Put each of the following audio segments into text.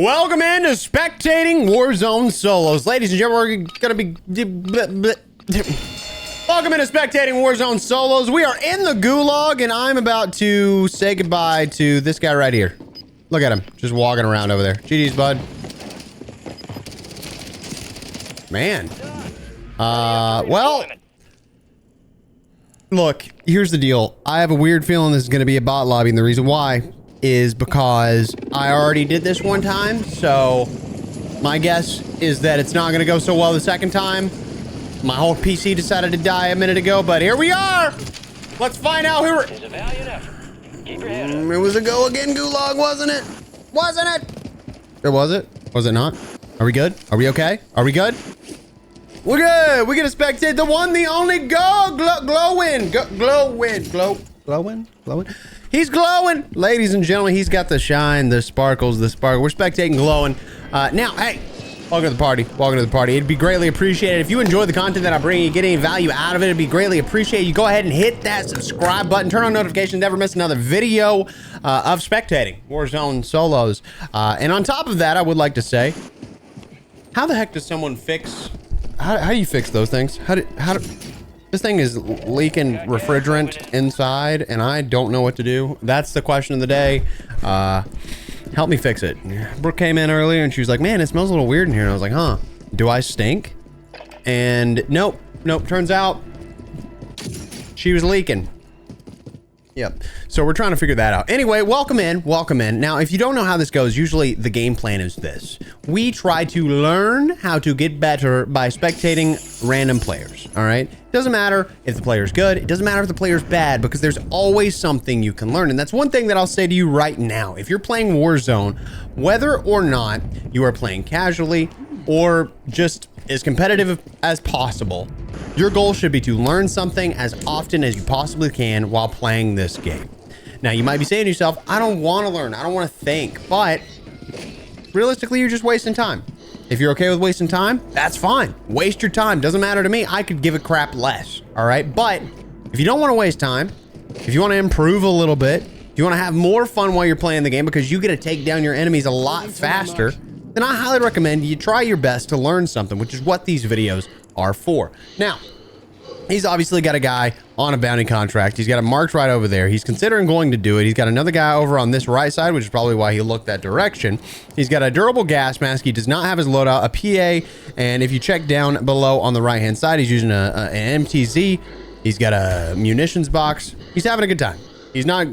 Welcome into Spectating Warzone Solos. Ladies and gentlemen, we're gonna be... Welcome into Spectating Warzone Solos. We are in the gulag, and I'm about to say goodbye to this guy right here. Look at him, just walking around over there. GG's, bud. Man. Well... Look, here's the deal. I have a weird feeling this is gonna be a bot lobby, and the reason why is because I already did this one time, so my guess is that it's not gonna go so well the second time. My whole PC decided to die a minute ago, but here we are. Let's find out who we're... It's a valiant effort. Keep your head up. It was a go again gulag, wasn't it? Wasn't it? Or was it? Was it not? Are we good? Are we okay? Are we good? We're good. We get to spectate the one, the only glowing. He's glowing. Ladies and gentlemen, he's got the shine, the sparkles, the sparkle. We're spectating glowing. Now, hey, welcome to the party. Welcome to the party. It'd be greatly appreciated if you enjoy the content that I bring, you get any value out of it. It'd be greatly appreciated. You go ahead and hit that subscribe button, turn on notifications, never miss another video of Spectating Warzone Solos. And on top of that, I would like to say, how the heck does someone fix... How do you fix those things? How do this thing is leaking refrigerant inside, and I don't know what to do. That's the question of the day. Help me fix it. Brooke came in earlier, and she was like, man, it smells a little weird in here. And I was like, huh, do I stink? And nope. Turns out she was leaking. Yep. So we're trying to figure that out. Anyway, welcome in. Now, if you don't know how this goes, usually the game plan is this. We try to learn how to get better by spectating random players, all right? Doesn't matter if the player's good. It doesn't matter if the player's bad, because there's always something you can learn. And that's one thing that I'll say to you right now. If you're playing Warzone, whether or not you are playing casually or just as competitive as possible, your goal should be to learn something as often as you possibly can while playing this game. Now, you might be saying to yourself, I don't want to learn, I don't want to think, but realistically, you're just wasting time. If you're okay with wasting time, that's fine. Waste your time, doesn't matter to me. I could give a crap less, all right? But if you don't want to waste time, if you want to improve a little bit, if you want to have more fun while you're playing the game because you get to take down your enemies a lot faster, then I highly recommend you try your best to learn something, which is what these videos are for. Now, he's obviously got a guy on a bounty contract. He's got it marked right over there. He's considering going to do it. He's got another guy over on this right side, which is probably why he looked that direction. He's got a durable gas mask. He does not have his loadout, a PA, and if you check down below on the right-hand side, he's using an MTZ. He's got a munitions box. He's having a good time. He's not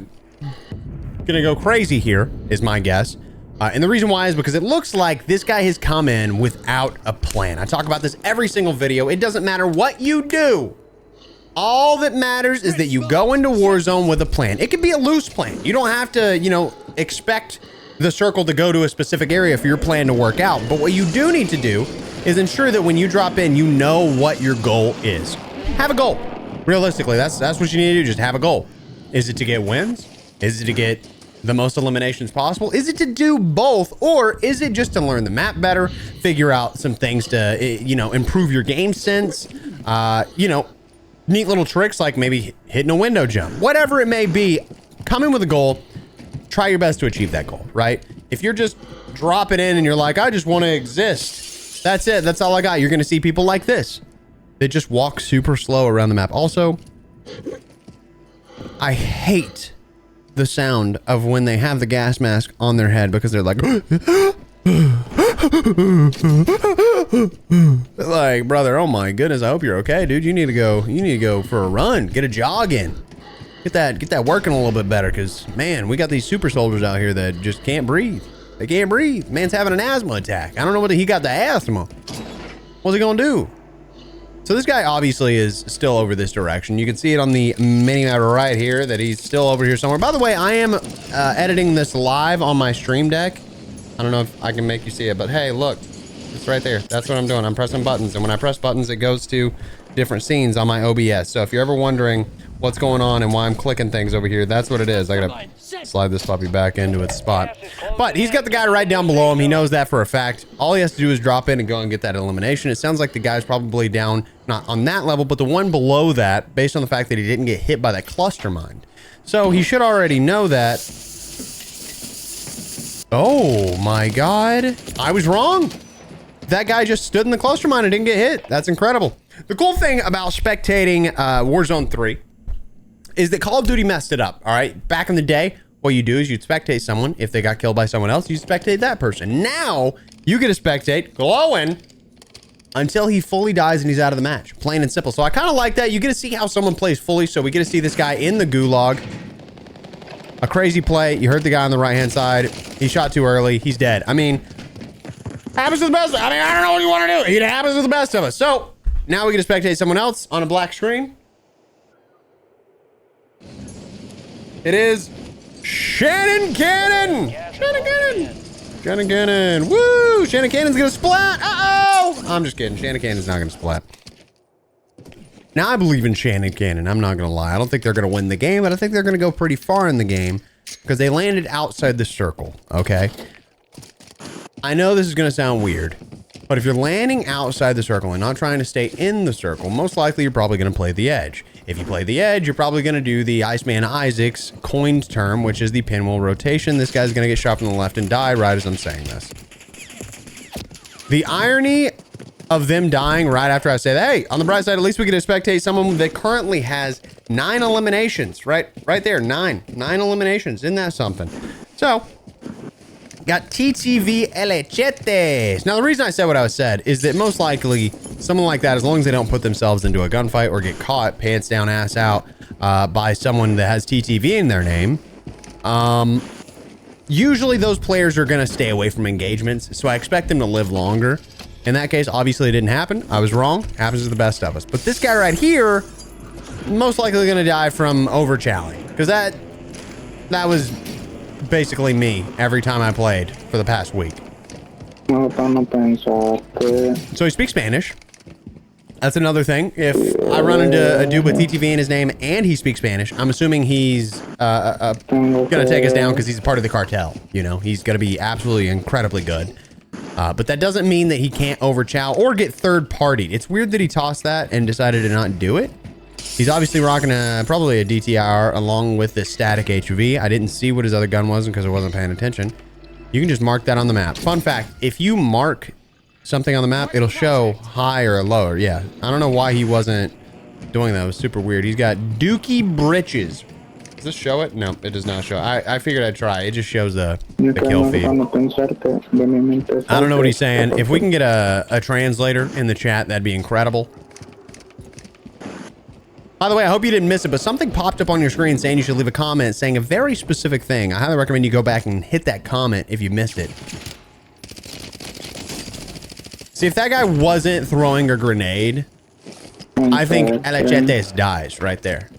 gonna go crazy here, is my guess. And the reason why is because it looks like this guy has come in without a plan. I talk about this every single video. It doesn't matter what you do. All that matters is that you go into Warzone with a plan. It could be a loose plan. You don't have to, you know, expect the circle to go to a specific area for your plan to work out. But what you do need to do is ensure that when you drop in, you know what your goal is. Have a goal. Realistically, that's what you need to do. Just have a goal. Is it to get wins? Is it to get the most eliminations possible? Is it to do both, or is it just to learn the map better, figure out some things to, you know, improve your game sense, you know, neat little tricks like maybe hitting a window jump, whatever it may be. Come in with a goal, try your best to achieve that goal, right? If you're just dropping in and you're like, I just want to exist, that's it, that's all I got. You're gonna see people like this. They just walk super slow around the map. Also, I hate the sound of when they have the gas mask on their head, because they're like, like, brother, oh my goodness, I hope you're okay, dude. You need to go for a run, get a jog in, get that working a little bit better, because man, we got these super soldiers out here that just can't breathe. They can't breathe. Man's having an asthma attack. I don't know whether he got the asthma. What's he gonna do? So this guy obviously is still over this direction. You can see it on the mini-map right here that he's still over here somewhere. By the way, I am editing this live on my stream deck. I don't know if I can make you see it, but hey, look, it's right there. That's what I'm doing. I'm pressing buttons, and when I press buttons, it goes to different scenes on my OBS. So if you're ever wondering what's going on and why I'm clicking things over here, that's what it is. I gotta slide this puppy back into its spot. But he's got the guy right down below him. He knows that for a fact. All he has to do is drop in and go and get that elimination. It sounds like the guy's probably down, not on that level, but the one below that, based on the fact that he didn't get hit by that cluster mine. So he should already know that. Oh my God. I was wrong. That guy just stood in the cluster mine and didn't get hit. That's incredible. The cool thing about spectating Warzone 3 is that Call of Duty messed it up. All right. Back in the day, what you do is you'd spectate someone. If they got killed by someone else, you spectate that person. Now you get to spectate glowing until he fully dies and he's out of the match. Plain and simple. So I kind of like that. You get to see how someone plays fully. So we get to see this guy in the gulag. A crazy play. You heard the guy on the right-hand side. He shot too early. He's dead. I mean, happens to the best. I mean, I don't know what you want to do. It happens to the best of us. So now we get to spectate someone else on a black screen. It is Shannon Cannon. Shannon Cannon. Shannon Cannon. Woo! Shannon Cannon's gonna splat. Uh-oh! I'm just kidding. Shannon Cannon's not gonna splat. Now I believe in Shannon Cannon. I'm not gonna lie. I don't think they're gonna win the game, but I think they're gonna go pretty far in the game because they landed outside the circle. Okay. I know this is gonna sound weird, but if you're landing outside the circle and not trying to stay in the circle, most likely you're probably gonna play the edge. If you play the edge, you're probably going to do the Iceman Isaac's coined term, which is the pinwheel rotation. This guy's going to get shot from the left and die right as I'm saying this. The irony of them dying right after I say that, hey, on the bright side, at least we get to spectate someone that currently has 9 eliminations. Right there, 9 eliminations. Isn't that something? So, got TTV Elechetes. Now, the reason I said what I said is that most likely someone like that, as long as they don't put themselves into a gunfight or get caught pants down, ass out by someone that has TTV in their name, usually those players are going to stay away from engagements. So I expect them to live longer. In that case, obviously it didn't happen. I was wrong. Happens to the best of us. But this guy right here, most likely going to die from overchallenging, because that was basically me every time I played for the past week. So he speaks Spanish. That's another thing. If I run into a dude with TTV in his name and he speaks Spanish, I'm assuming he's gonna take us down because he's part of the cartel. You know, he's gonna be absolutely incredibly good. But that doesn't mean that he can't overchow or get third-partied. It's weird that he tossed that and decided to not do it. He's obviously rocking probably a DTR along with this static HV. I didn't see what his other gun was because I wasn't paying attention. You can just mark that on the map. Fun fact, if you mark something on the map, it'll show high or lower. Yeah, I don't know why he wasn't doing that. It was super weird. He's got Dookie Britches. Does this show it? No, it does not show. I figured I'd try. It just shows the kill feed. I don't know what he's saying. If we can get a translator in the chat, that'd be incredible. By the way, I hope you didn't miss it, but something popped up on your screen saying you should leave a comment saying a very specific thing. I highly recommend you go back and hit that comment if you missed it. See, if that guy wasn't throwing a grenade, I think Elechetes dies right there.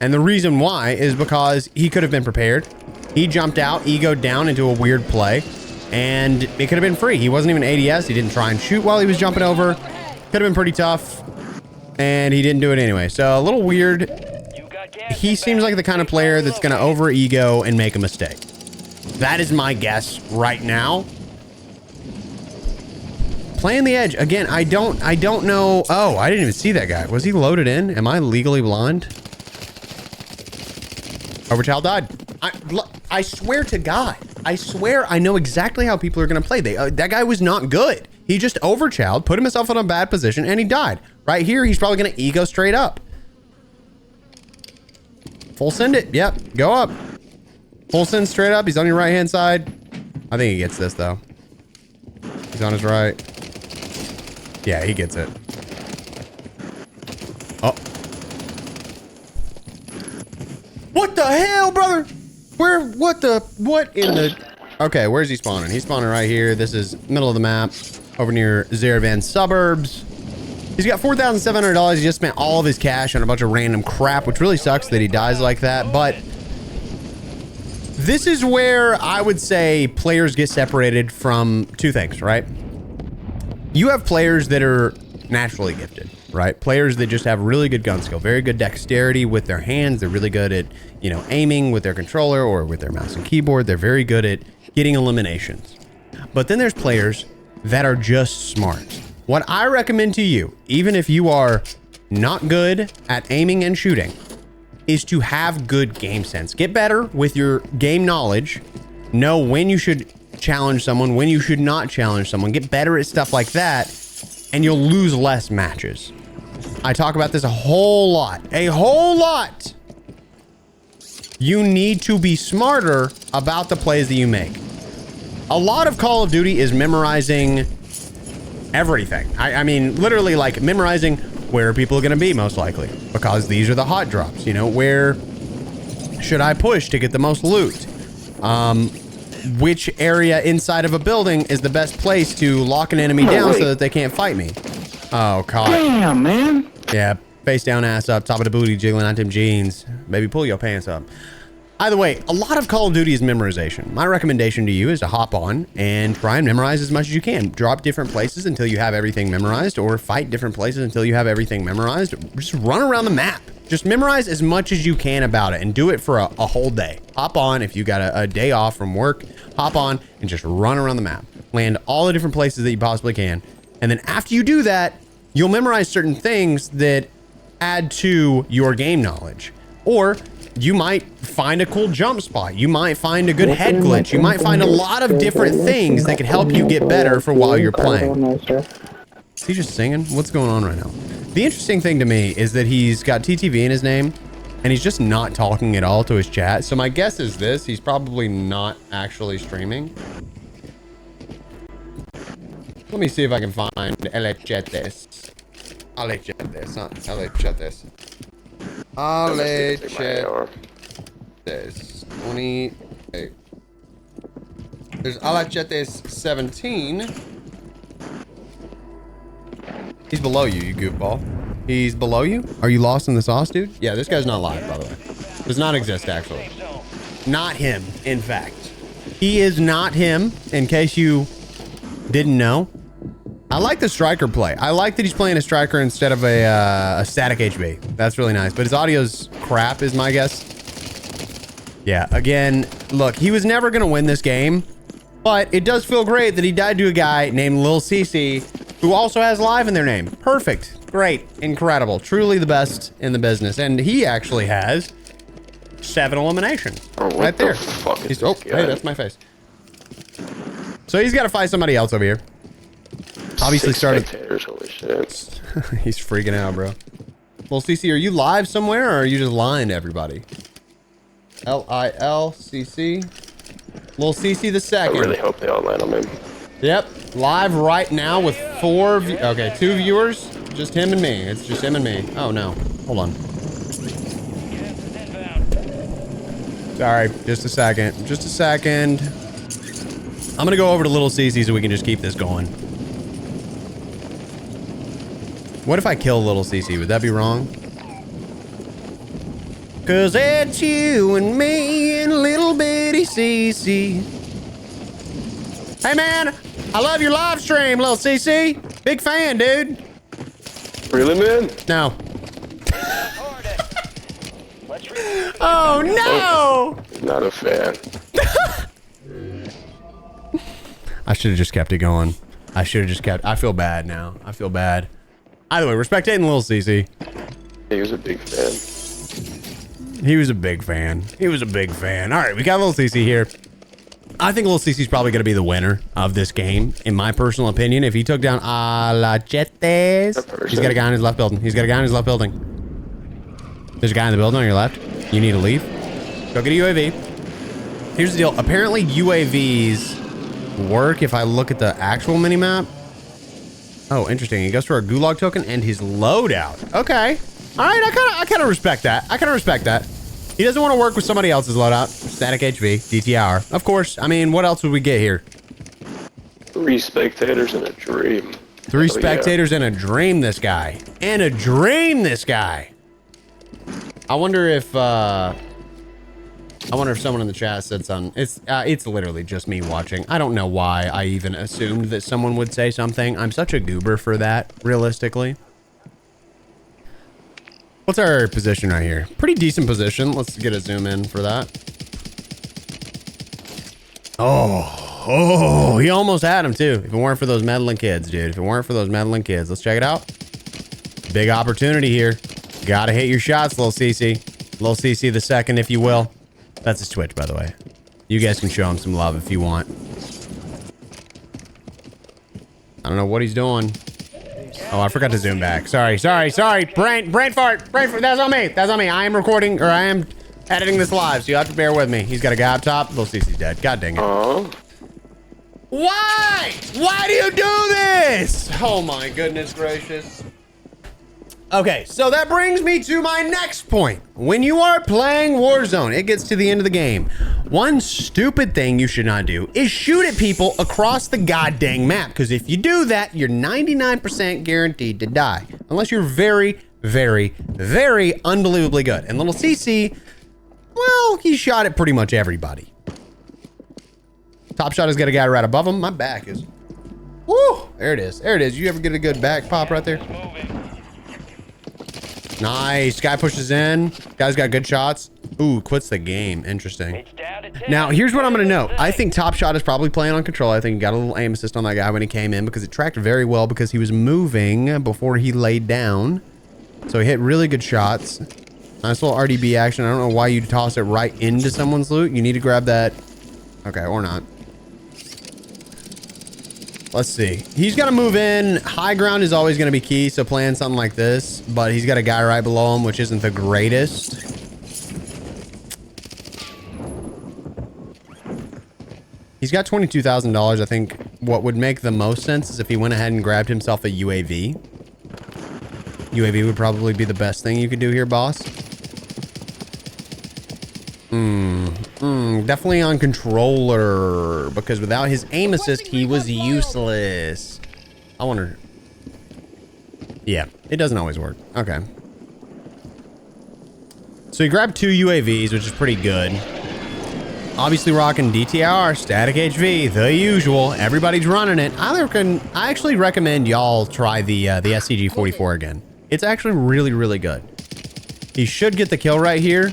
And the reason why is because he could have been prepared. He jumped out, egoed down into a weird play, and it could have been free. He wasn't even ADS. He didn't try and shoot while he was jumping over. Could have been pretty tough. And he didn't do it anyway. So a little weird. He seems like the kind of player that's going to over ego and make a mistake. That is my guess right now. Playing the edge again. I don't know. Oh, I didn't even see that guy. Was he loaded in? Am I legally blind? Overchild died. I swear to God. I swear I know exactly how people are going to play. That guy was not good. He just overchowed, put himself in a bad position, and he died. Right here, he's probably going to ego straight up. Full send it. Yep, go up. Full send straight up. He's on your right-hand side. I think he gets this, though. He's on his right. Yeah, he gets it. Oh. What the hell, brother? What in the... Okay, where's he spawning? He's spawning right here. This is middle of the map. Over near Zeravan suburbs. He's got $4,700. He just spent all of his cash on a bunch of random crap, which really sucks that he dies like that. But this is where I would say players get separated from two things, right? You have players that are naturally gifted, right? Players that just have really good gun skill, very good dexterity with their hands. They're really good at, you know, aiming with their controller or with their mouse and keyboard. They're very good at getting eliminations. But then there's players that are just smart. What I recommend to you, even if you are not good at aiming and shooting, is to have good game sense. Get better with your game knowledge. Know when you should challenge someone, when you should not challenge someone. Get better at stuff like that, and you'll lose less matches. I talk about this a whole lot. A whole lot! You need to be smarter about the plays that you make. A lot of Call of Duty is memorizing everything. I mean, literally, like, memorizing where people are going to be, most likely. Because these are the hot drops, you know? Where should I push to get the most loot? Which area inside of a building is the best place to lock an enemy down so that they can't fight me? Oh, God. Damn, man. Yeah, face down, ass up, top of the booty, jiggling out them jeans. Baby, pull your pants up. Either way, a lot of Call of Duty is memorization. My recommendation to you is to hop on and try and memorize as much as you can. Drop different places until you have everything memorized, or fight different places until you have everything memorized. Just run around the map. Just memorize as much as you can about it and do it for a whole day. Hop on if you got a day off from work. Hop on and just run around the map. Land all the different places that you possibly can. And then after you do that, you'll memorize certain things that add to your game knowledge. Or you might find a cool jump spot. You might find a good head glitch. You might find a lot of different things that can help you get better for while you're playing. Is he just singing? What's going on right now? The interesting thing to me is that he's got TTV in his name and he's just not talking at all to his chat. So my guess is this, he's probably not actually streaming. Let me see if I can find LHS. LHS, not LHS. LHS 28. There's LHS 17. He's below you, you goofball. He's below you? Are you lost in the sauce, dude? Yeah, this guy's not live, by the way. Does not exist, actually. Not him, in fact. He is not him, in case you didn't know. I like the striker play. I like that he's playing a striker instead of a static HB. That's really nice. But his audio's crap, is my guess. Yeah, again, look, he was never going to win this game. But it does feel great that he died to a guy named Lil CC, who also has live in their name. Perfect. Great. Incredible. Truly the best in the business. And he actually has 7 eliminations. Right there. He's, oh, hey, that's my face. So he's got to fight somebody else over here. Obviously started. Holy shit. He's freaking out, bro. Well, CC, are you live somewhere or are you just lying to everybody? LILCC. Lil CC the second. I really hope they all land on him. Yep. Live right now with 4 okay, 2 viewers. Just him and me. It's just him and me. Oh no. Hold on. Sorry. Just a second. Just a second. I'm gonna go over to Little CC so we can just keep this going. What if I kill Little CC? Would that be wrong? Cause it's you and me and little bitty CC. Hey man, I love your live stream, Little CC. Big fan, dude. Really, man? No. Oh no! Not a fan. I should have just kept it going. I should have just kept. I feel bad now. I feel bad. Either way, we're spectating Lil CC. He was a big fan. He was a big fan. He was a big fan. All right, we got Lil CC here. I think Lil CC's probably going to be the winner of this game, in my personal opinion. If he took down Alachetes, he's got a guy in his left building. He's got a guy in his left building. There's a guy in the building on your left. You need to leave. Go get a UAV. Here's the deal. Apparently, UAVs work if I look at the actual minimap. Oh, interesting. He goes for a gulag token and his loadout. Okay. All right. I kind of respect that. I kind of respect that. He doesn't want to work with somebody else's loadout. Static HV, DTR. Of course. I mean, what else would we get here? 3 spectators in a dream. 3 spectators in a dream, this guy. And a dream, this guy. I wonder if someone in the chat said something. It's literally just me watching. I don't know why I even assumed that someone would say something. I'm such a goober for that, realistically. What's our position right here? Pretty decent position. Let's get a zoom in for that. Oh, he almost had him too. If it weren't for those meddling kids, dude. If it weren't for those meddling kids. Let's check it out. Big opportunity here. Gotta hit your shots, Lil CC. Lil CC the second, if you will. That's his Twitch, by the way. You guys can show him some love if you want. I don't know what he's doing. Oh, I forgot to zoom back. Sorry. Brain fart. That's on me. I am recording, or I am editing this live, so you have to bear with me. He's got a guy up top. Little CC's dead. God dang it. Why? Why do you do this? Oh my goodness gracious. Okay, so that brings me to my next point. When you are playing Warzone, it gets to the end of the game. One stupid thing you should not do is shoot at people across the goddamn map. Because if you do that, you're 99% guaranteed to die. Unless you're very, very, very unbelievably good. And little CC, well, he shot at pretty much everybody. Top shot has got a guy right above him. My back is... Woo! There it is. You ever get a good back pop right there? Nice. Guy pushes in. Guy's got good shots. Ooh, quits the game. Interesting. Now, here's what I'm going to note. I think Top Shot is probably playing on control. I think he got a little aim assist on that guy when he came in because it tracked very well because he was moving before he laid down. So he hit really good shots. Nice little RDB action. I don't know why you toss it right into someone's loot. You need to grab that. Okay, or not. Let's see. He's got to move in. High ground is always going to be key, so playing something like this. But he's got a guy right below him, which isn't the greatest. He's got $22,000. I think what would make the most sense is if he went ahead and grabbed himself a UAV. UAV would probably be the best thing you could do here, boss. Definitely on controller, because without his aim assist, he was useless. I wonder. Yeah, it doesn't always work. Okay. So he grabbed 2 UAVs, which is pretty good. Obviously rocking DTR, static HV, the usual. Everybody's running it. I actually recommend y'all try the SCG-44 again. It's actually really, really good. He should get the kill right here.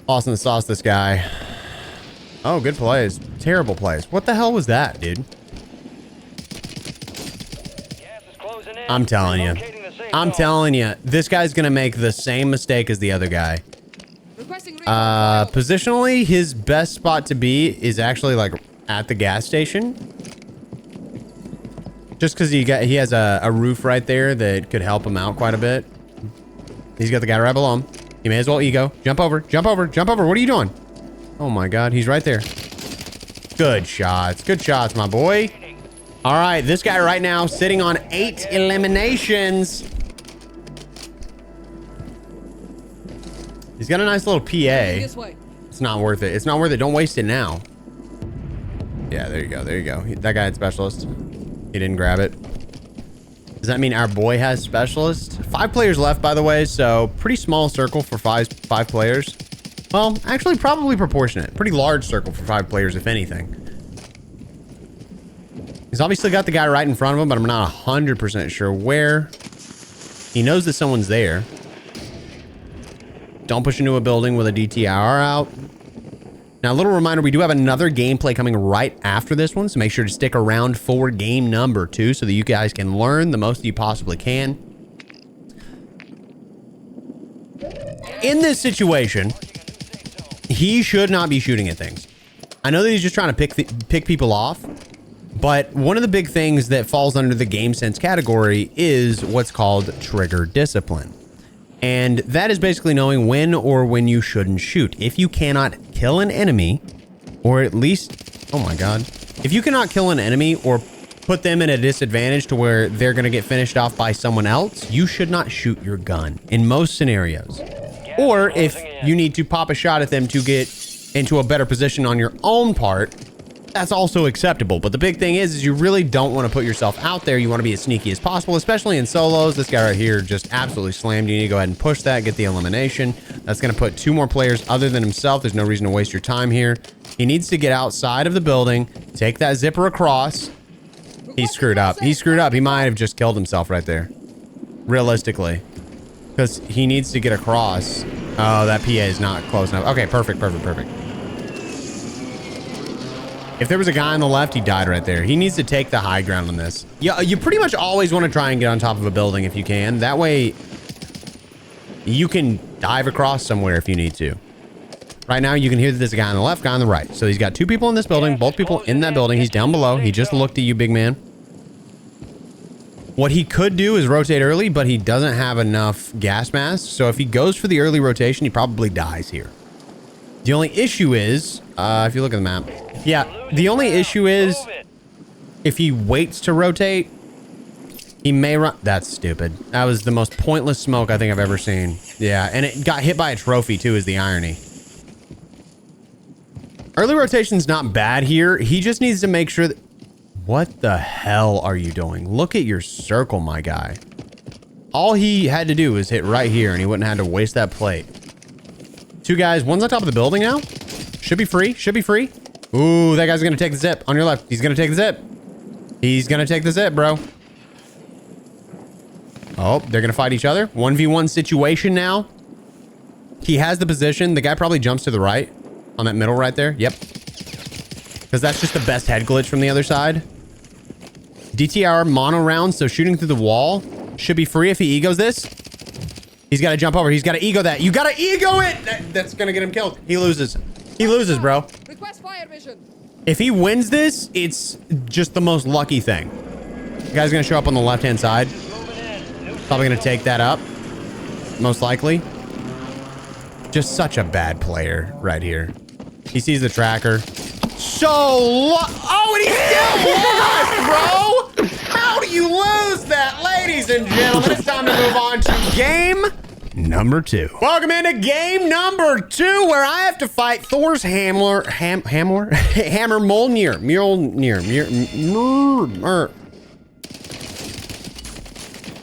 Lost in the sauce, this guy. Oh, good plays. Terrible plays. What the hell was that, dude? I'm telling you. This guy's going to make the same mistake as the other guy. Positionally, his best spot to be is actually like at the gas station. Just because he has a roof right there that could help him out quite a bit. He's got the guy right below him. You may as well ego. Jump over. What are you doing? Oh my God, he's right there. Good shots, my boy. All right, this guy right now sitting on 8 eliminations. He's got a nice little PA. It's not worth it. Don't waste it now. Yeah, there you go. That guy had specialist. He didn't grab it. Does that mean our boy has specialist? 5 players left, by the way, so pretty small circle for five players. Well, actually probably proportionate. Pretty large circle for 5 players, if anything. He's obviously got the guy right in front of him, but I'm not 100% sure where. He knows that someone's there. Don't push into a building with a DTR out. Now, a little reminder, we do have another gameplay coming right after this one, so make sure to stick around for game number 2 so that you guys can learn the most you possibly can. In this situation, he should not be shooting at things. I know that he's just trying to pick people off, but one of the big things that falls under the game sense category is what's called trigger discipline. And that is basically knowing when you shouldn't shoot. If you cannot kill an enemy, or at least, oh my God, if you cannot kill an enemy or put them in a disadvantage to where they're going to get finished off by someone else, you should not shoot your gun in most scenarios. Or if you need to pop a shot at them to get into a better position on your own part, that's also acceptable. But the big thing is you really don't want to put yourself out there. You want to be as sneaky as possible, especially in solos. This guy right here just absolutely slammed. You need to go ahead and push that, get the elimination. That's going to put 2 more players other than himself. There's no reason to waste your time here. He needs to get outside of the building, take that zipper across. He screwed up. He might have just killed himself right there. Realistically. Because he needs to get across. Oh, that PA is not close enough. Okay, perfect. If there was a guy on the left, he died right there. He needs to take the high ground on this. Yeah, you pretty much always want to try and get on top of a building if you can. That way, you can dive across somewhere if you need to. Right now, you can hear that there's a guy on the left, guy on the right. So he's got 2 people in this building, both people in that building. He's down below. He just looked at you, big man. What he could do is rotate early, but he doesn't have enough gas mask. So if he goes for the early rotation, he probably dies here. The only issue is, if you look at the map, yeah, the only issue is if he waits to rotate, he may run. That's stupid. That was the most pointless smoke I think I've ever seen. Yeah, and it got hit by a trophy too, is the irony. Early rotation's not bad here. He just needs to make sure that... What the hell are you doing? Look at your circle, my guy. All he had to do was hit right here, and he wouldn't have had to waste that plate. 2 guys. One's on top of the building now. Should be free. Should be free. Ooh, that guy's going to take the zip. On your left. He's going to take the zip. He's going to take the zip, bro. Oh, they're going to fight each other. 1v1 situation now. He has the position. The guy probably jumps to the right. On that middle right there. Yep. Because that's just the best head glitch from the other side. DTR mono round, so shooting through the wall should be free if he egos this. He's got to jump over. He's got to ego that. You got to ego it! That's going to get him killed. He loses. He loses, bro. Request fire vision. If he wins this, it's just the most lucky thing. The guy's going to show up on the left-hand side. Probably going to take that up. Most likely. Just such a bad player right here. He sees the tracker. Oh, and he still lost, bro! How do you lose that, ladies and gentlemen? It's time to move on to game number 2. Welcome into game number 2, where I have to fight Thor's Hammer Mjolnir.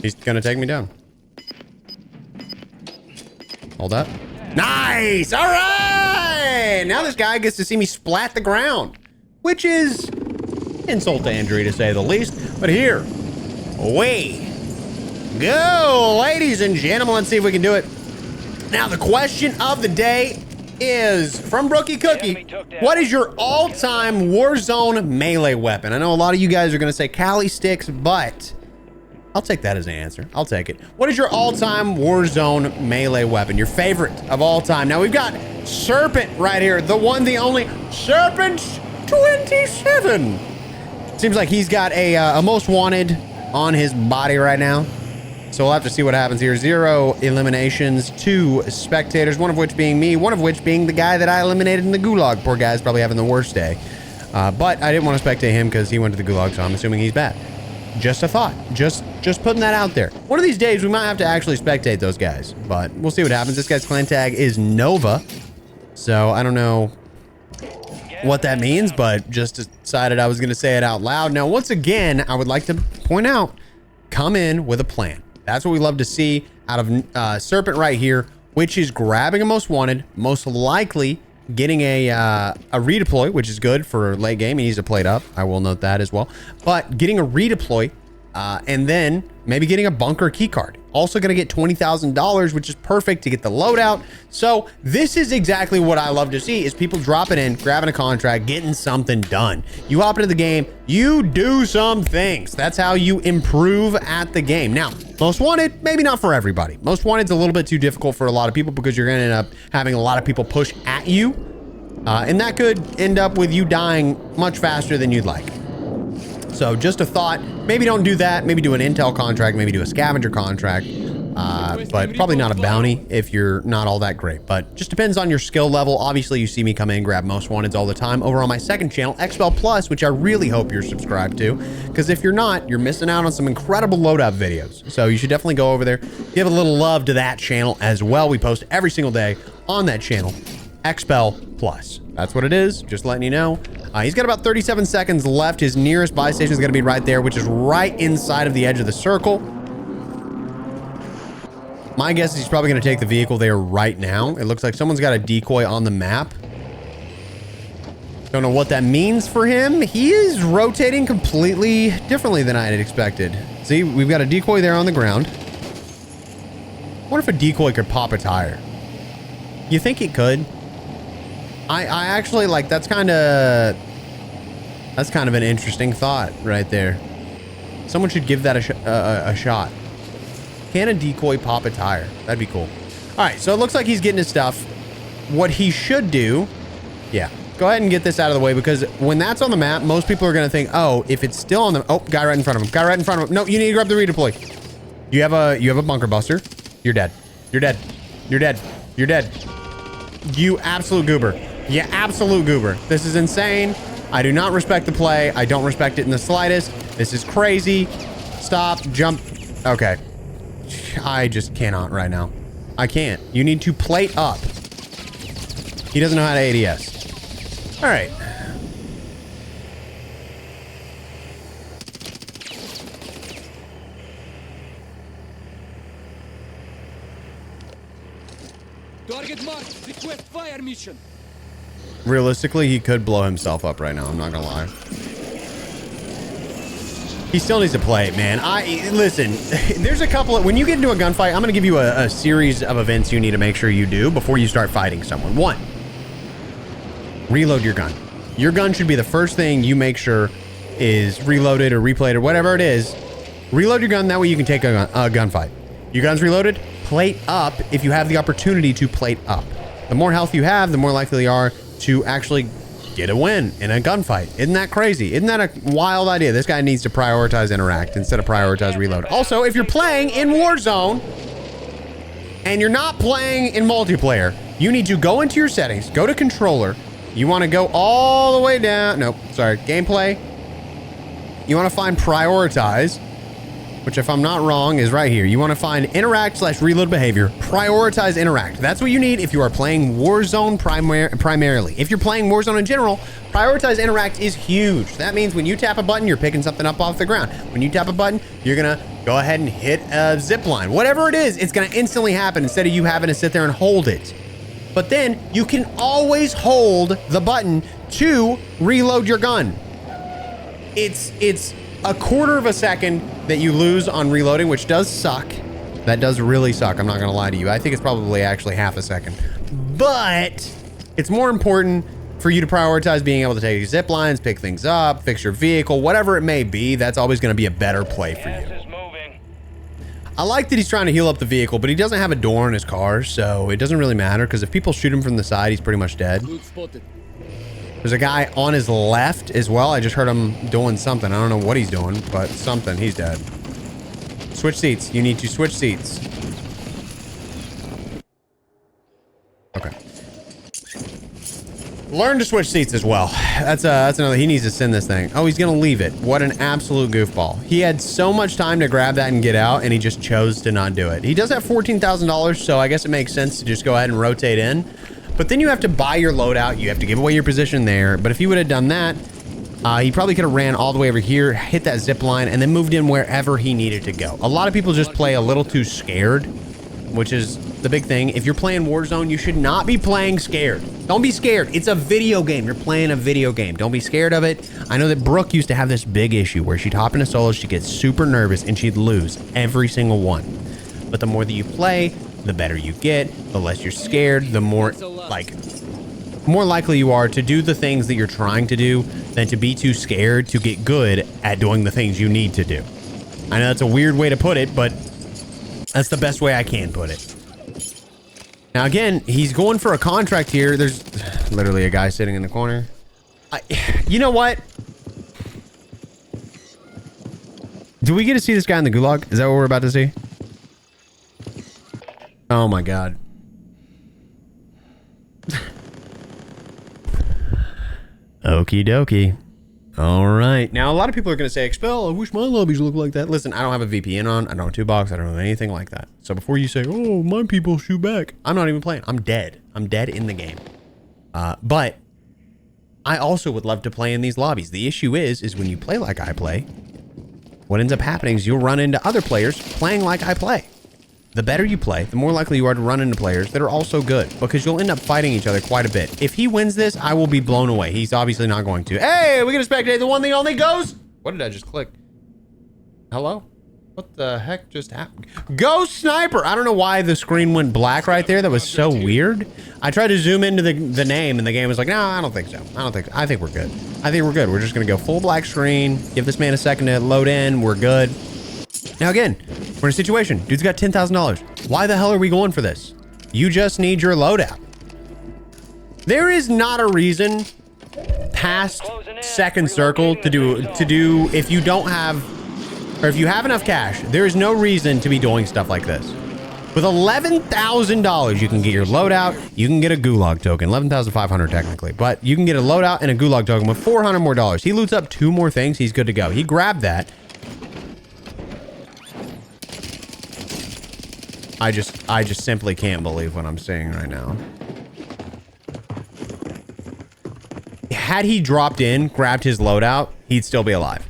He's gonna take me down. Hold up. Nice! All right! Now this guy gets to see me splat the ground, which is insult to injury to say the least. But here we go, ladies and gentlemen. Let's see if we can do it. Now the question of the day is from Brookie Cookie. What is your all-time Warzone melee weapon? I know a lot of you guys are going to say Cali sticks, but I'll take that as an answer. I'll take it. What is your all-time Warzone melee weapon? Your favorite of all time? Now, we've got Serpent right here. The one, the only Serpent 27. Seems like he's got a most wanted on his body right now. So we'll have to see what happens here. 0 eliminations, 2 spectators, one of which being me, one of which being the guy that I eliminated in the gulag. Poor guy's probably having the worst day. But I didn't want to spectate him because he went to the gulag, so I'm assuming he's bad. Just a thought. Just putting that out there. One of these days, we might have to actually spectate those guys, but we'll see what happens. This guy's clan tag is Nova, so I don't know what that means, but just decided I was going to say it out loud. Now, once again, I would like to point out, come in with a plan. That's what we love to see out of Serpent right here, which is grabbing a most wanted, most likely getting a redeploy, which is good for late game. He needs to play it up. I will note that as well. But getting a redeploy and then maybe getting a bunker key card. Also going to get $20,000, which is perfect to get the loadout. So this is exactly what I love to see, is people dropping in, grabbing a contract, getting something done. You hop into the game, you do some things. That's how you improve at the game. Now, most wanted, maybe not for everybody. Most wanted's a little bit too difficult for a lot of people because you're going to end up having a lot of people push at you. And that could end up with you dying much faster than you'd like. So just a thought, maybe don't do that. Maybe do an intel contract, maybe do a scavenger contract, but probably not a bounty if you're not all that great. But just depends on your skill level. Obviously, you see me come in and grab most wanteds all the time over on my second channel, Expel Plus, which I really hope you're subscribed to, because if you're not, you're missing out on some incredible loadout videos. So you should definitely go over there, give a little love to that channel as well. We post every single day on that channel, Expel Plus. That's what it is, just letting you know. He's got about 37 seconds left. His nearest buy station is going to be right there, which is right inside of the edge of the circle. My guess is he's probably going to take the vehicle there right now. It looks like someone's got a decoy on the map. Don't know what that means for him. He is rotating completely differently than I had expected. See, we've got a decoy there on the ground. I wonder if a decoy could pop a tire. You think it could? I actually, like, that's kind of an interesting thought right there. Someone should give that a shot. Can a decoy pop a tire? That'd be cool. All right, so it looks like he's getting his stuff. what he should do, yeah, go ahead and get this out of the way, because when that's on the map, most people are going to think, oh, if it's still on the, oh, guy right in front of him, guy right in front of him. No, you need to grab the redeploy. You have a bunker buster. You're dead. You're dead. You're dead. You're dead. You absolute goober. You absolute goober. This is insane. I do not respect the play. I don't respect it in the slightest. This is crazy. Stop. Jump. Okay. I just cannot right now. I can't. You need to plate up. He doesn't know how to ADS. All right. Target marked. Request fire mission. Realistically, he could blow himself up right now. I'm not gonna lie. He still needs to play it, man. Listen, there's a couple of, when you get into a gunfight, I'm gonna give you a series of events you need to make sure you do before you start fighting someone. 1, reload your gun. Your gun should be the first thing you make sure is reloaded or replayed or whatever it is. Reload your gun, that way you can take a gunfight. Your gun's reloaded, plate up if you have the opportunity to plate up. The more health you have, the more likely you are to actually get a win in a gunfight. Isn't that crazy? Isn't that a wild idea? This guy needs to prioritize interact instead of prioritize reload. Also, if you're playing in Warzone and you're not playing in multiplayer, you need to go into your settings, go to controller. You want to go all the way down. Nope, sorry, gameplay. You want to find prioritize, which if I'm not wrong is right here. You want to find interact/reload behavior, prioritize interact. That's what you need if you are playing Warzone primarily. If you're playing Warzone in general, prioritize interact is huge. That means when you tap a button, you're picking something up off the ground. When you tap a button, you're gonna go ahead and hit a zip line. Whatever it is, it's gonna instantly happen instead of you having to sit there and hold it. But then you can always hold the button to reload your gun. It's a quarter of a second that you lose on reloading, which does suck. That does really suck. I'm not gonna lie to you. I think it's probably actually half a second, but it's more important for you to prioritize being able to take zip lines, pick things up, fix your vehicle, whatever it may be. That's always gonna be a better play for you. I like that he's trying to heal up the vehicle, but he doesn't have a door in his car, so it doesn't really matter, because if people shoot him from the side, he's pretty much dead. There's a guy on his left as well. I just heard him doing something. I don't know what he's doing, but something. He's dead. Switch seats. You need to switch seats. Okay. Learn to switch seats as well. That's another. He needs to send this thing. Oh, he's gonna leave it. What an absolute goofball. He had so much time to grab that and get out, and he just chose to not do it. He does have $14,000, so I guess it makes sense to just go ahead and rotate in. But then you have to buy your loadout. You have to give away your position there. But if he would have done that, he probably could have ran all the way over here, hit that zip line, and then moved in wherever he needed to go. A lot of people just play a little too scared, which is the big thing. If you're playing Warzone, you should not be playing scared. Don't be scared. It's a video game. You're playing a video game. Don't be scared of it. I know that Brooke used to have this big issue where she'd hop into solo, she'd get super nervous, and she'd lose every single one. But the more that you play, the better you get, the less you're scared, the more likely you are to do the things that you're trying to do than to be too scared to get good at doing the things you need to do. I know that's a weird way to put it, but that's the best way I can put it. Now, again, he's going for a contract here. There's literally a guy sitting in the corner. You know what? Do we get to see this guy in the gulag? Is that what we're about to see? Oh my God. Okie dokie. All right. Now, a lot of people are going to say, Expel, I wish my lobbies look like that. Listen, I don't have a VPN on. I don't have 2 box. I don't have anything like that. So before you say, oh, my people shoot back, I'm not even playing. I'm dead. I'm dead in the game. But I also would love to play in these lobbies. The issue is when you play like I play, what ends up happening is you'll run into other players playing like I play. The better you play, the more likely you are to run into players that are also good, because you'll end up fighting each other quite a bit. If he wins this, I will be blown away. He's obviously not going to. Hey, we get to spectate the one thing only goes. What did I just click? Hello? What the heck just happened? Ghost Sniper. I don't know why the screen went black right there. That was so weird. I tried to zoom into the name and the game was like, no, I don't think so. I think we're good. I think we're good. We're just going to go full black screen. Give this man a second to load in. We're good. Now again, we're in a situation. Dude's got $10,000. Why the hell are we going for this? You just need your loadout. There is not a reason past second circle to do if you don't have, or if you have enough cash, there is no reason to be doing stuff like this. With $11,000, you can get your loadout. You can get a gulag token, 11,500 technically, but you can get a loadout and a gulag token with $400 more. He loots up 2 more things. He's good to go. He grabbed that. I just simply can't believe what I'm seeing right now. Had he dropped in, grabbed his loadout, he'd still be alive.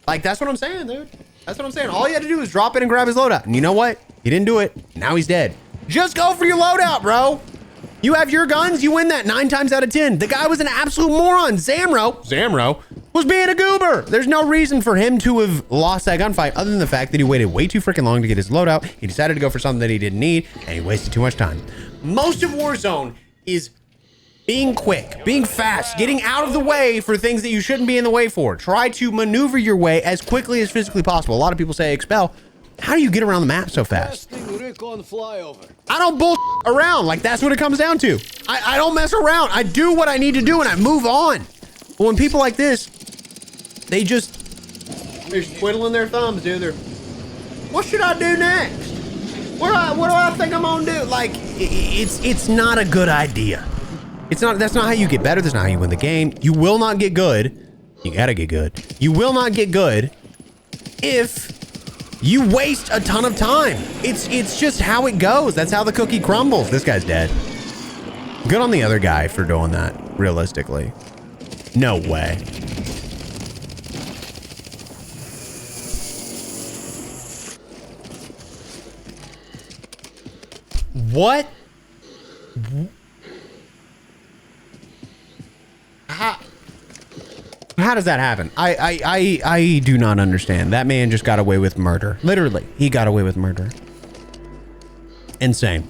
Like, that's what I'm saying, dude. That's what I'm saying. All he had to do was drop in and grab his loadout. And you know what? He didn't do it. Now he's dead. Just go for your loadout, bro. You have your guns, you win that 9 times out of 10. The guy was an absolute moron. Zamro was being a goober. There's no reason for him to have lost that gunfight other than the fact that he waited way too freaking long to get his loadout. He decided to go for something that he didn't need, and he wasted too much time. Most of Warzone is being quick, being fast, getting out of the way for things that you shouldn't be in the way for. Try to maneuver your way as quickly as physically possible. A lot of people say, Expel, how do you get around the map so fast? I don't bull around. Like, that's what it comes down to. I don't mess around. I do what I need to do and I move on. But when people like this, they're twiddling their thumbs, dude. What should I do next? What do I think I'm gonna do? Like, it's not a good idea. It's not. That's not how you get better. That's not how you win the game. You will not get good. You gotta get good. You will not get good if you waste a ton of time. It's just how it goes. That's how the cookie crumbles. This guy's dead. Good on the other guy for doing that, realistically. No way. What? How does that happen? I do not understand. That man just got away with murder. Literally, he got away with murder. Insane.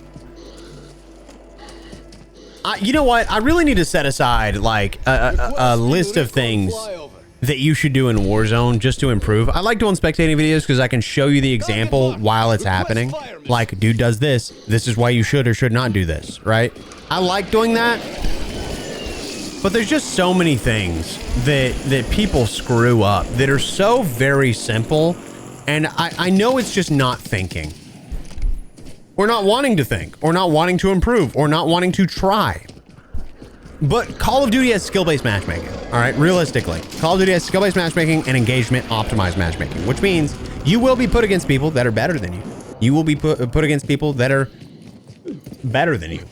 You know what? I really need to set aside like a list of things that you should do in Warzone just to improve. I like doing spectating videos because I can show you the example while it's happening. Like, dude does this. This is why you should or should not do this, right? I like doing that. But there's just so many things that people screw up that are so very simple. And I know it's just not thinking. Or not wanting to think. Or not wanting to improve. Or not wanting to try. But Call of Duty has skill-based matchmaking. All right, realistically. Call of Duty has skill-based matchmaking and engagement optimized matchmaking. Which means you will be put against people that are better than you. You will be put against people that are better than you.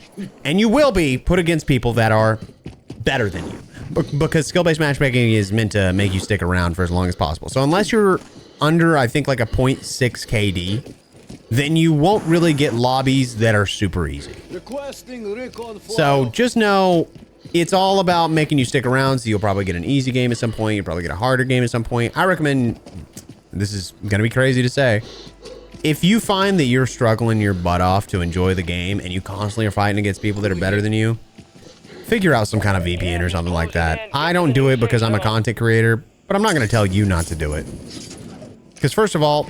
And you will be put against people that are better than you, because skill-based matchmaking is meant to make you stick around for as long as possible. So unless you're under, I think, like a 0.6 KD, then you won't really get lobbies that are super easy. So just know it's all about making you stick around. So you'll probably get an easy game at some point. You'll probably get a harder game at some point. I recommend, this is gonna be crazy to say, if you find that you're struggling your butt off to enjoy the game and you constantly are fighting against people that are better than you, figure out some kind of VPN or something like that. I don't do it because I'm a content creator, but I'm not going to tell you not to do it. Because first of all,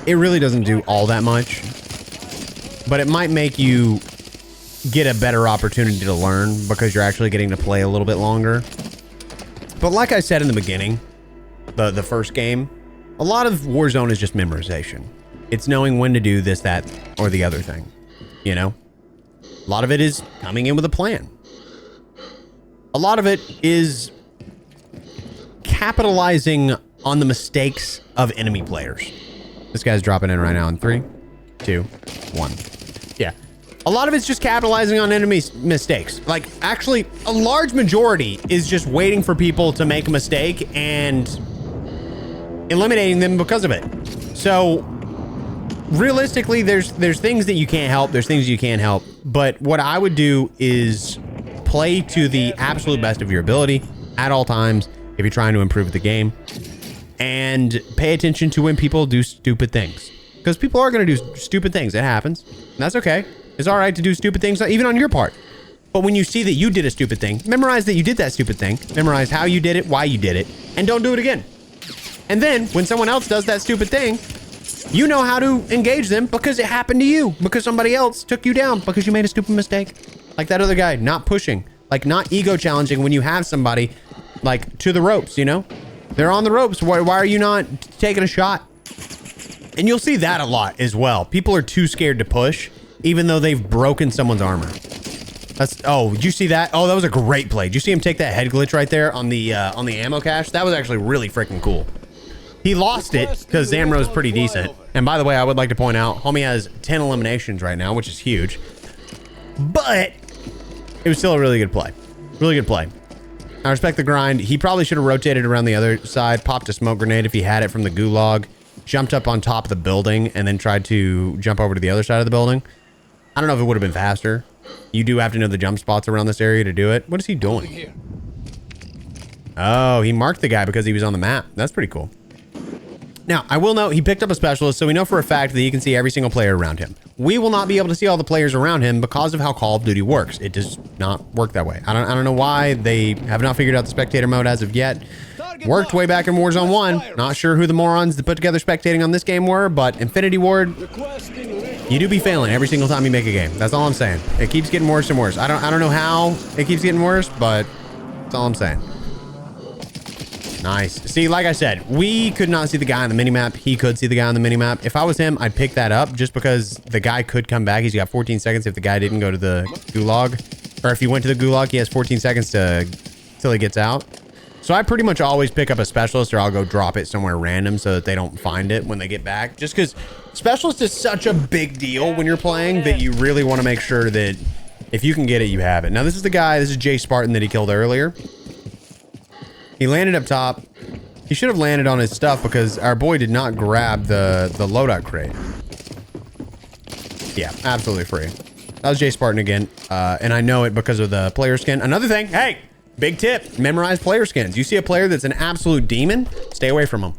it really doesn't do all that much, but it might make you get a better opportunity to learn because you're actually getting to play a little bit longer. But like I said in the beginning, the first game, a lot of Warzone is just memorization. It's knowing when to do this, that, or the other thing, you know? A lot of it is coming in with a plan. A lot of it is capitalizing on the mistakes of enemy players. This guy's dropping in right now in 3, 2, 1. Yeah. A lot of it's just capitalizing on enemy mistakes. Like, actually, a large majority is just waiting for people to make a mistake and eliminating them because of it. So realistically, there's things that you can't help. There's things you can't help. But what I would do is play to the absolute best of your ability at all times if you're trying to improve the game. And pay attention to when people do stupid things. Because people are going to do stupid things. It happens. And that's okay. It's all right to do stupid things, even on your part. But when you see that you did a stupid thing, memorize that you did that stupid thing. Memorize how you did it, why you did it, and don't do it again. And then when someone else does that stupid thing, You know how to engage them because it happened to you, because somebody else took you down because you made a stupid mistake. Like that other guy, not pushing, like not ego challenging when you have somebody like to the ropes, you know? They're on the ropes. Why are you not taking a shot? And you'll see that a lot as well. People are too scared to push, even though they've broken someone's armor. Oh, did you see that? Oh, that was a great play. Did you see him take that head glitch right there on the ammo cache? That was actually really freaking cool. He lost it because Zamro's pretty decent. And by the way, I would like to point out, homie has 10 eliminations right now, which is huge. But it was still a really good play. Really good play. I respect the grind. He probably should have rotated around the other side, popped a smoke grenade if he had it from the gulag, jumped up on top of the building, and then tried to jump over to the other side of the building. I don't know if it would have been faster. You do have to know the jump spots around this area to do it. What is he doing? Oh, he marked the guy because he was on the map. That's pretty cool. Now, I will note he picked up a specialist, so we know for a fact that he can see every single player around him. We will not be able to see all the players around him because of how Call of Duty works. It does not work that way. I don't know why they have not figured out the spectator mode as of yet. Worked way back in Warzone 1. Not sure who the morons that put together spectating on this game were, but Infinity Ward, you do be failing every single time you make a game. That's all I'm saying. It keeps getting worse and worse. I don't know how it keeps getting worse, but that's all I'm saying. Nice. See, like I said, we could not see the guy on the minimap. He could see the guy on the minimap. If I was him, I'd pick that up just because the guy could come back. He's got 14 seconds if the guy didn't go to the gulag. Or if he went to the gulag, he has 14 seconds till he gets out. So I pretty much always pick up a specialist, or I'll go drop it somewhere random so that they don't find it when they get back. Just because specialist is such a big deal when you're playing that you really want to make sure that if you can get it, you have it. Now, this is the guy, this is Jay Spartan that he killed earlier. He landed up top. He should have landed on his stuff because our boy did not grab the loadout crate. Yeah, absolutely free. That was Jay Spartan again. And I know it because of the player skin. Another thing, hey, big tip, memorize player skins. You see a player that's an absolute demon, stay away from him.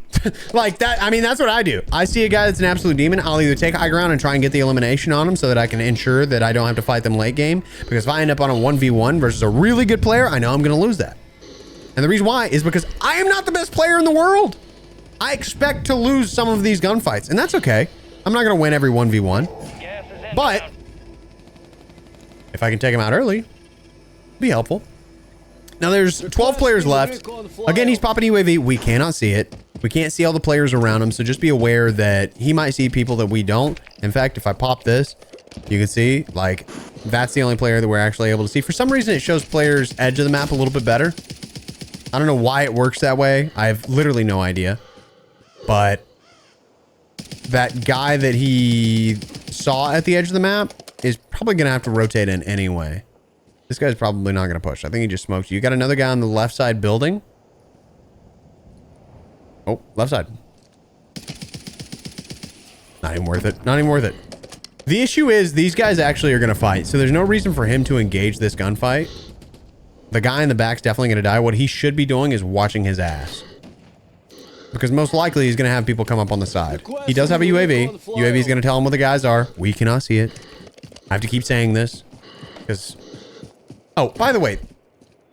Like that, I mean, that's what I do. I see a guy that's an absolute demon, I'll either take high ground and try and get the elimination on him so that I can ensure that I don't have to fight them late game. Because if I end up on a 1v1 versus a really good player, I know I'm going to lose that. And the reason why is because I am not the best player in the world. I expect to lose some of these gunfights, and that's okay. I'm not going to win every 1v1. But if I can take him out early, be helpful. Now there's 12 players left. Again, he's popping UAV. We cannot see it. We can't see all the players around him, so just be aware that he might see people that we don't. In fact, if I pop this, you can see, like, that's the only player that we're actually able to see. For some reason, it shows players' edge of the map a little bit better. I don't know why it works that way. I have literally no idea. But that guy that he saw at the edge of the map is probably going to have to rotate in anyway. This guy's probably not going to push. I think he just smoked you. You got another guy on the left side building. Oh, left side. Not even worth it. Not even worth it. The issue is these guys actually are going to fight. So there's no reason for him to engage this gunfight. The guy in the back's definitely going to die. What he should be doing is watching his ass. Because most likely he's going to have people come up on the side. He does have a UAV. UAV is going to tell him what the guys are. We cannot see it. I have to keep saying this. Because... Oh, by the way,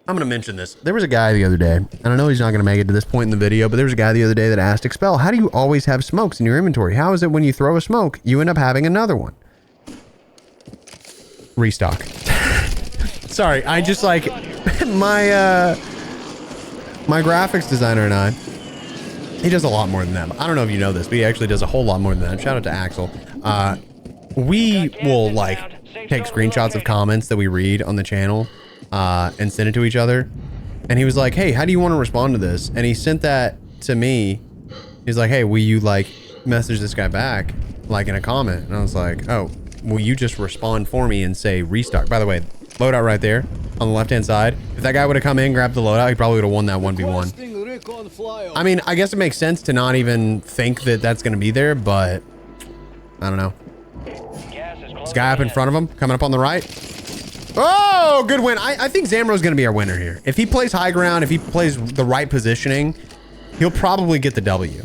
I'm going to mention this. There was a guy the other day, and I know he's not going to make it to this point in the video, but there was a guy the other day that asked, Expel, how do you always have smokes in your inventory? How is it when you throw a smoke, you end up having another one? Restock. Sorry, I just like my graphics designer and I, he does a lot more than that. I don't know if you know this, but he actually does a whole lot more than that. Shout out to Axel. We will like take screenshots of comments that we read on the channel and send it to each other. And he was like, hey, how do you want to respond to this? And he sent that to me. He's like, hey, will you like message this guy back like in a comment? And I was like, oh, will you just respond for me and say restock? By the way, loadout right there on the left hand side. If that guy would have come in, grabbed the loadout, he probably would have won that 1v1. I mean, I guess it makes sense to not even think that that's going to be there, but I don't know. This guy up in front of him, coming up on the right. Oh, good win. I think Zamro's going to be our winner here. If he plays high ground, if he plays the right positioning, he'll probably get the W.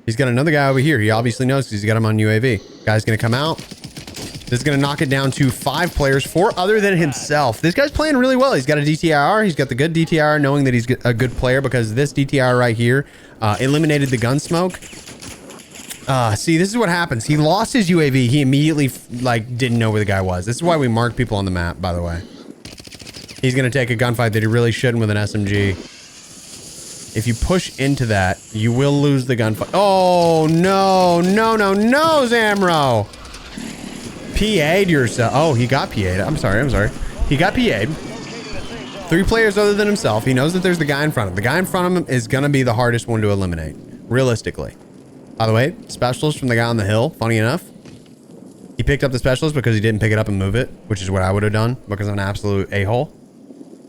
He's got another guy over here. He obviously knows because he's got him on UAV. Guy's going to come out. This is going to knock it down to 5 players, 4 other than himself. This guy's playing really well. He's got a DTR. He's got the good DTR, knowing that he's a good player because this DTR right here eliminated the gun smoke. See, this is what happens. He lost his UAV. He immediately, like, didn't know where the guy was. This is why we mark people on the map, by the way. He's going to take a gunfight that he really shouldn't with an SMG. If you push into that, you will lose the gunfight. Oh, no, no, no, no, Zamro. PA'd yourself. Oh, he got PA'd. I'm sorry. He got PA'd. 3 players other than himself. He knows that there's the guy in front of him. The guy in front of him is going to be the hardest one to eliminate, realistically. By the way, specialist from the guy on the hill, funny enough. He picked up the specialist because he didn't pick it up and move it, which is what I would have done because I'm an absolute a-hole.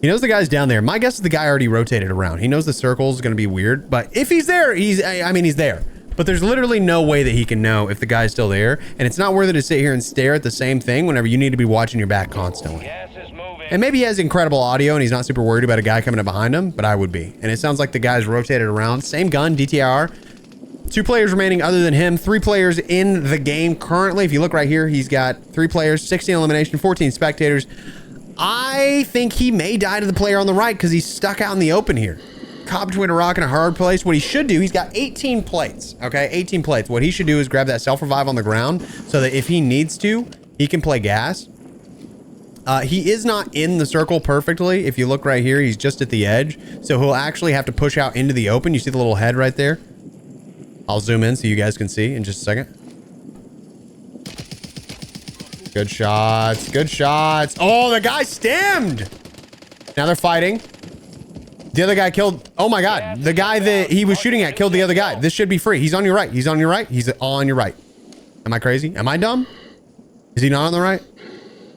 He knows the guy's down there. My guess is the guy already rotated around. He knows the circle is going to be weird, but if he's there, he's there. But there's literally no way that he can know if the guy's still there, and it's not worth it to sit here and stare at the same thing whenever you need to be watching your back constantly. Gas is moving. And maybe he has incredible audio and he's not super worried about a guy coming up behind him, but I would be. And it sounds like the guy's rotated around. Same gun, DTR. 2 players remaining other than him. 3 players in the game currently. If you look right here, he's got 3 players, 16 elimination, 14 spectators. I think he may die to the player on the right because he's stuck out in the open here. Caught between a rock and a hard place. What he should do, he's got 18 plates, okay? 18 plates. What he should do is grab that self-revive on the ground so that if he needs to, he can play gas. He is not in the circle perfectly. If you look right here, he's just at the edge. So he'll actually have to push out into the open. You see the little head right there? I'll zoom in so you guys can see in just a second. Good shots. Good shots. Oh, the guy stemmed. Now they're fighting. The other guy killed. Oh my God. The guy that he was shooting at killed the other guy. This should be free. He's on your right. He's on your right. He's on your right. Am I crazy? Am I dumb? Is he not on the right?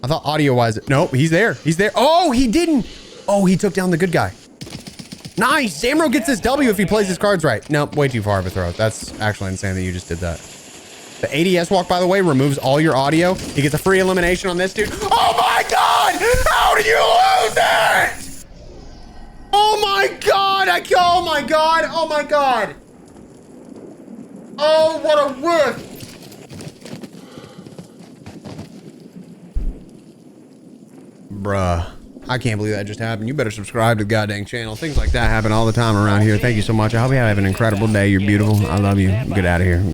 I thought audio wise. Nope. He's there. He's there. Oh, he didn't. Oh, he took down the good guy. Nice. Zamro gets this W if he plays his cards right. Nope. Way too far of a throw. That's actually insane that you just did that. The ADS walk, by the way, removes all your audio. He gets a free elimination on this dude. Oh my God! How did you lose it? Oh my God! Oh my God! Oh my God! Oh, what a whiff! Bruh. I can't believe that just happened. You better subscribe to the goddamn channel. Things like that happen all the time around here. Thank you so much. I hope you have an incredible day. You're beautiful. I love you. Get out of here.